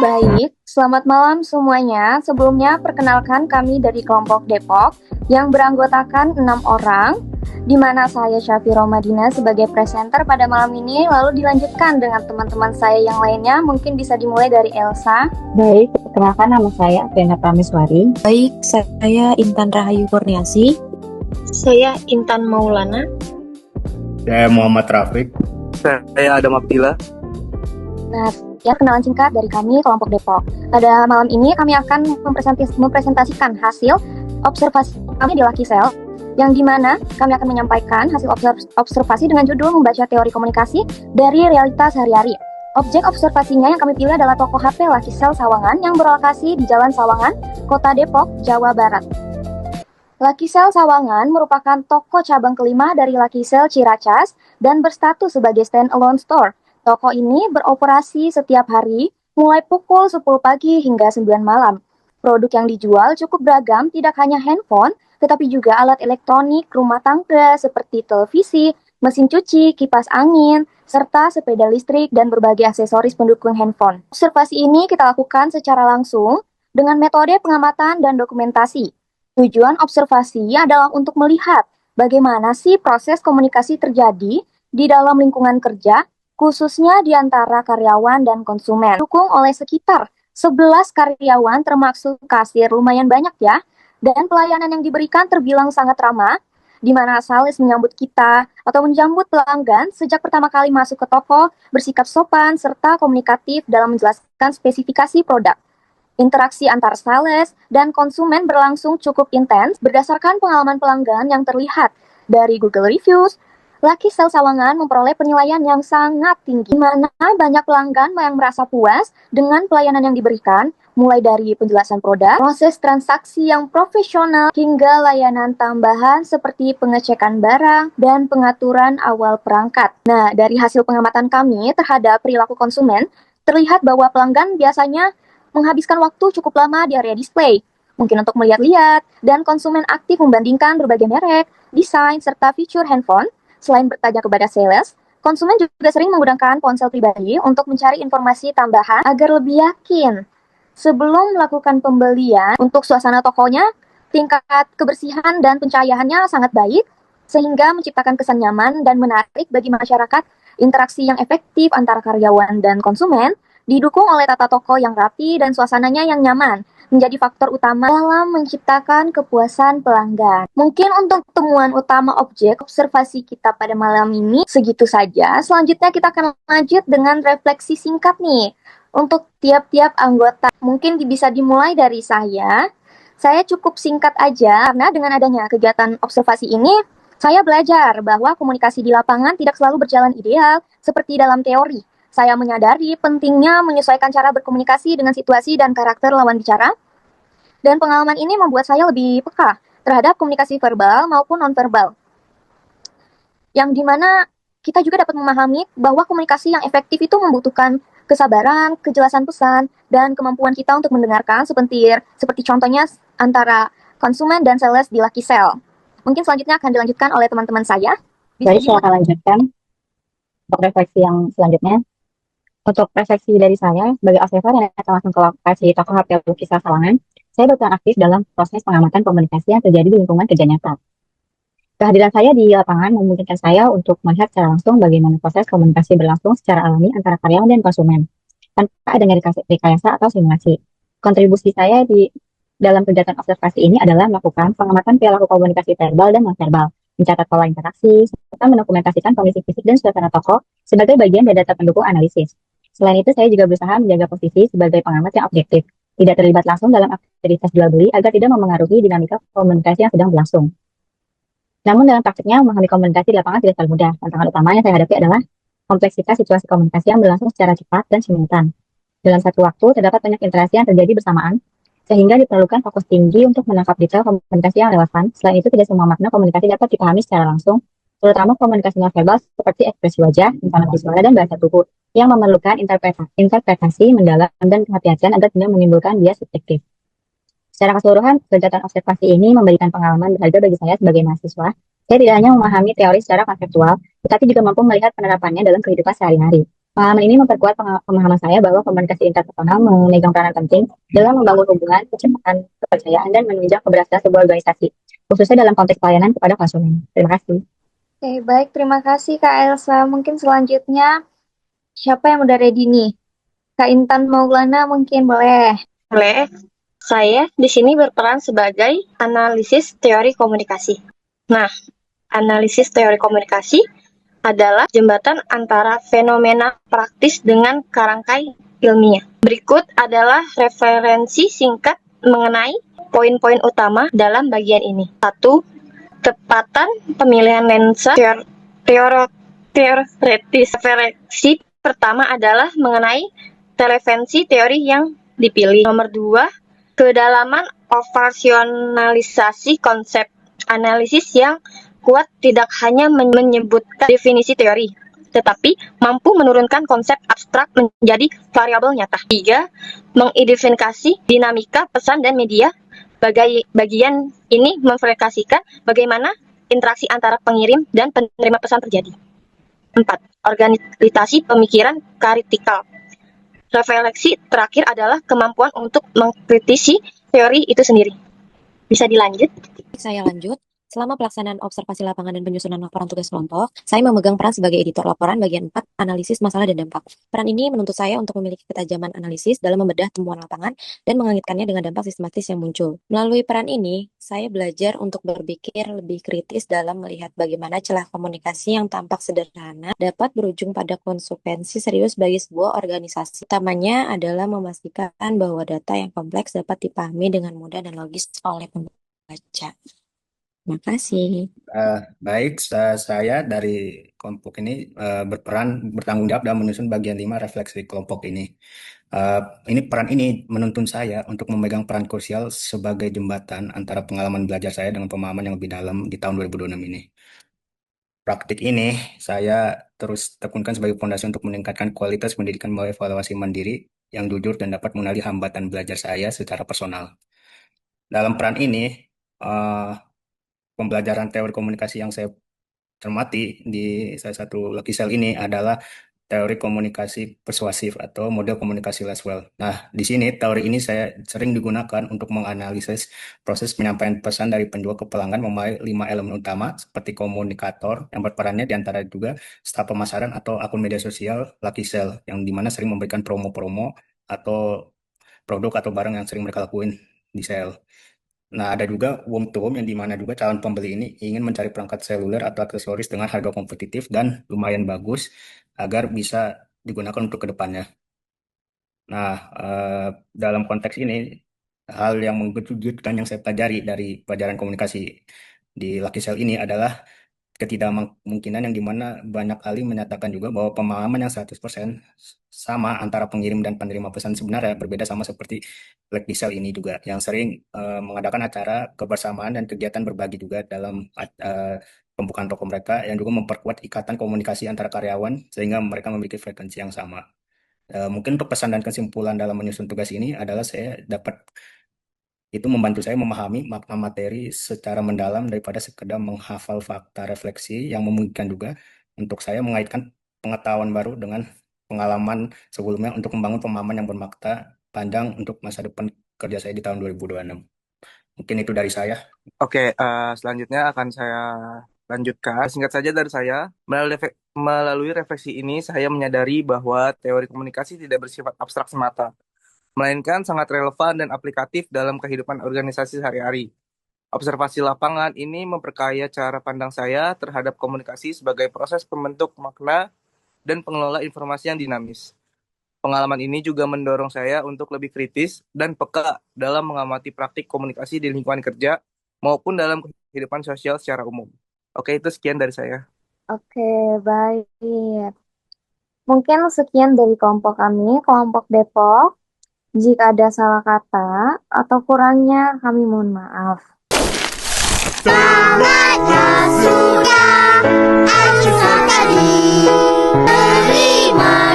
Baik, selamat malam semuanya. Sebelumnya, perkenalkan kami dari kelompok Depok yang beranggotakan 6 orang, di mana saya Syafiro Madina sebagai presenter pada malam ini, lalu dilanjutkan dengan teman-teman saya yang lainnya. Mungkin bisa dimulai dari Elsa. Baik, perkenalkan nama saya Apriana Prameswari. Baik, saya Intan Rahayu Kurniasi. Saya Intan Maulana. Saya Muhammad Rafiq. Saya Adam Abdillah. Nah, sekian kenalan singkat dari kami kelompok Depok. Pada malam ini kami akan mempresentasikan hasil observasi kami di Lucky Cell, yang dimana kami akan menyampaikan hasil observasi dengan judul membaca teori komunikasi dari realitas sehari-hari. Objek observasinya yang kami pilih adalah toko HP Lucky Cell Sawangan yang berlokasi di Jalan Sawangan, Kota Depok, Jawa Barat. Lucky Cell Sawangan merupakan toko cabang kelima dari Lucky Cell Ciracas dan berstatus sebagai stand-alone store. Toko ini beroperasi setiap hari mulai pukul 10 pagi hingga 9 malam. Produk yang dijual cukup beragam, tidak hanya handphone, tetapi juga alat elektronik rumah tangga seperti televisi, mesin cuci, kipas angin, serta sepeda listrik dan berbagai aksesoris pendukung handphone. Observasi ini kita lakukan secara langsung dengan metode pengamatan dan dokumentasi. Tujuan observasi adalah untuk melihat bagaimana sih proses komunikasi terjadi di dalam lingkungan kerja, khususnya di antara karyawan dan konsumen. Didukung oleh sekitar 11 karyawan termasuk kasir, lumayan banyak ya. Dan pelayanan yang diberikan terbilang sangat ramah, di mana sales menyambut kita atau menyambut pelanggan sejak pertama kali masuk ke toko, bersikap sopan serta komunikatif dalam menjelaskan spesifikasi produk. Interaksi antar sales dan konsumen berlangsung cukup intens berdasarkan pengalaman pelanggan yang terlihat dari Google Reviews. Lucky Cell Sawangan memperoleh penilaian yang sangat tinggi, di mana banyak pelanggan yang merasa puas dengan pelayanan yang diberikan, mulai dari penjelasan produk, proses transaksi yang profesional, hingga layanan tambahan seperti pengecekan barang dan pengaturan awal perangkat. Nah, dari hasil pengamatan kami terhadap perilaku konsumen, terlihat bahwa pelanggan biasanya menghabiskan waktu cukup lama di area display, mungkin untuk melihat-lihat, dan konsumen aktif membandingkan berbagai merek, desain, serta fitur handphone. Selain bertanya kepada sales, konsumen juga sering menggunakan ponsel pribadi untuk mencari informasi tambahan agar lebih yakin. Sebelum melakukan pembelian, untuk suasana tokonya, tingkat kebersihan dan pencahayaannya sangat baik, sehingga menciptakan kesan nyaman dan menarik bagi masyarakat. Interaksi yang efektif antara karyawan dan konsumen didukung oleh tata toko yang rapi dan suasananya yang nyaman, menjadi faktor utama dalam menciptakan kepuasan pelanggan. Mungkin untuk temuan utama objek observasi kita pada malam ini segitu saja. Selanjutnya kita akan lanjut dengan refleksi singkat nih untuk tiap-tiap anggota. Mungkin bisa dimulai dari saya. Saya cukup singkat aja karena dengan adanya kegiatan observasi ini, saya belajar bahwa komunikasi di lapangan tidak selalu berjalan ideal seperti dalam teori. Saya menyadari pentingnya menyesuaikan cara berkomunikasi dengan situasi dan karakter lawan bicara. Dan pengalaman ini membuat saya lebih peka terhadap komunikasi verbal maupun nonverbal. Yang dimana kita juga dapat memahami bahwa komunikasi yang efektif itu membutuhkan kesabaran, kejelasan pesan, dan kemampuan kita untuk mendengarkan seperti contohnya antara konsumen dan sales di Lucky Cell. Mungkin selanjutnya akan dilanjutkan oleh teman-teman saya. Baik, saya akan lanjutkan untuk refleksi yang selanjutnya. Untuk refleksi dari saya, sebagai observer yang akan langsung ke lokasi toko HP Lucky Cell Sawangan, saya berperan aktif dalam proses pengamatan komunikasi yang terjadi di lingkungan kerja nyata. Kehadiran saya di lapangan memungkinkan saya untuk melihat secara langsung bagaimana proses komunikasi berlangsung secara alami antara karyawan dan konsumen, tanpa adanya rekayasa atau simulasi. Kontribusi saya di dalam kegiatan observasi ini adalah melakukan pengamatan perilaku komunikasi verbal dan nonverbal, mencatat pola interaksi, serta mendokumentasikan kondisi fisik dan suasana toko sebagai bagian dari data pendukung analisis. Selain itu, saya juga berusaha menjaga posisi sebagai pengamat yang objektif, tidak terlibat langsung dalam aktivitas jual beli agar tidak memengaruhi dinamika komunikasi yang sedang berlangsung. Namun dalam praktiknya, memahami komunikasi di lapangan tidak selalu mudah. Tantangan utama yang saya hadapi adalah kompleksitas situasi komunikasi yang berlangsung secara cepat dan simultan. Dalam satu waktu, terdapat banyak interaksi yang terjadi bersamaan, sehingga diperlukan fokus tinggi untuk menangkap detail komunikasi yang relevan. Selain itu, tidak semua makna komunikasi dapat dipahami secara langsung, terutama komunikasi nonverbal seperti ekspresi wajah, intonasi suara, dan bahasa tubuh, yang memerlukan interpretasi mendalam dan kehati-hatian agar tidak menimbulkan bias subjektif. Secara keseluruhan, kegiatan observasi ini memberikan pengalaman berharga bagi saya sebagai mahasiswa. Saya tidak hanya memahami teori secara konseptual, tetapi juga mampu melihat penerapannya dalam kehidupan sehari-hari. Pengalaman ini memperkuat pemahaman saya bahwa komunikasi interpersonal memegang peranan penting dalam membangun hubungan, kecepatan, kepercayaan, dan menunjang keberhasilan sebuah organisasi, khususnya dalam konteks pelayanan kepada konsumen. Terima kasih. Oke, baik. Terima kasih Kak Elsa. Mungkin selanjutnya siapa yang udah ready nih? Kak Intan Maulana mungkin boleh. Oleh saya di sini berperan sebagai analisis teori komunikasi. Nah, analisis teori komunikasi adalah jembatan antara fenomena praktis dengan kerangkai ilmiah. Berikut adalah referensi singkat mengenai poin-poin utama dalam bagian ini. 1. Tepatan pemilihan lensa teoretis. Referensi pertama adalah mengenai relevansi teori yang dipilih. Nomor 2, kedalaman operasionalisasi konsep. Analisis yang kuat tidak hanya menyebutkan definisi teori, tetapi mampu menurunkan konsep abstrak menjadi variabel nyata. 3. Mengidentifikasi dinamika pesan dan media. Bagian ini memverifikasikan bagaimana interaksi antara pengirim dan penerima pesan terjadi. 4. Organisasi pemikiran kritikal. Refleksi terakhir adalah kemampuan untuk mengkritisi teori itu sendiri. Bisa dilanjut? Saya lanjut. Selama pelaksanaan observasi lapangan dan penyusunan laporan tugas kelompok, saya memegang peran sebagai editor laporan bagian 4, analisis masalah dan dampak. Peran ini menuntut saya untuk memiliki ketajaman analisis dalam membedah temuan lapangan dan mengaitkannya dengan dampak sistematis yang muncul. Melalui peran ini, saya belajar untuk berpikir lebih kritis dalam melihat bagaimana celah komunikasi yang tampak sederhana dapat berujung pada konsekuensi serius bagi sebuah organisasi. Utamanya adalah memastikan bahwa data yang kompleks dapat dipahami dengan mudah dan logis oleh pembaca. Terima kasih. Baik, saya dari kelompok ini bertanggung jawab dalam menyusun bagian 5 refleksi kelompok ini. Ini peran ini menuntun saya untuk memegang peran krusial sebagai jembatan antara pengalaman belajar saya dengan pemahaman yang lebih dalam di tahun 2026 ini. Praktik ini saya terus tekunkan sebagai fondasi untuk meningkatkan kualitas pendidikan melalui evaluasi mandiri yang jujur dan dapat mengenali hambatan belajar saya secara personal. Dalam peran ini, pembelajaran teori komunikasi yang saya cermati di salah satu lucky cell ini adalah teori komunikasi persuasif atau model komunikasi Laswell. Nah, di sini teori ini saya sering digunakan untuk menganalisis proses penyampaian pesan dari penjual ke pelanggan melalui 5 elemen utama seperti komunikator yang berperannya diantara juga staf pemasaran atau akun media sosial lucky cell yang dimana sering memberikan promo-promo atau produk atau barang yang sering mereka lakuin di sale. Nah, ada juga warm to home yang dimana juga calon pembeli ini ingin mencari perangkat seluler atau aksesoris dengan harga kompetitif dan lumayan bagus agar bisa digunakan untuk kedepannya. Nah, dalam konteks ini, hal yang mengejutkan yang saya pelajari dari pelajaran komunikasi di Lucky Cell ini adalah ketidakmungkinan yang dimana banyak ahli menyatakan juga bahwa pemahaman yang 100% sama antara pengirim dan penerima pesan sebenarnya berbeda, sama seperti Black Diesel ini juga yang sering mengadakan acara kebersamaan dan kegiatan berbagi juga dalam pembukaan toko mereka yang juga memperkuat ikatan komunikasi antara karyawan sehingga mereka memiliki frekuensi yang sama. Mungkin untuk pesan dan kesimpulan dalam menyusun tugas ini adalah itu membantu saya memahami makna materi secara mendalam daripada sekedar menghafal fakta refleksi yang memungkinkan juga untuk saya mengaitkan pengetahuan baru dengan pengalaman sebelumnya untuk membangun pemahaman yang bermakna panjang untuk masa depan kerja saya di tahun 2026. Mungkin itu dari saya. Oke, selanjutnya akan saya lanjutkan. Singkat saja dari saya, melalui refleksi ini saya menyadari bahwa teori komunikasi tidak bersifat abstrak semata, melainkan sangat relevan dan aplikatif dalam kehidupan organisasi sehari-hari. Observasi lapangan ini memperkaya cara pandang saya terhadap komunikasi sebagai proses pembentuk makna dan pengelola informasi yang dinamis. Pengalaman ini juga mendorong saya untuk lebih kritis dan peka dalam mengamati praktik komunikasi di lingkungan kerja maupun dalam kehidupan sosial secara umum. Oke, itu sekian dari saya. Oke, baik. Mungkin sekian dari kelompok kami, kelompok Depok. Jika ada salah kata atau kurangnya, kami mohon maaf. Saatnya sudah acuhkan tadi, terima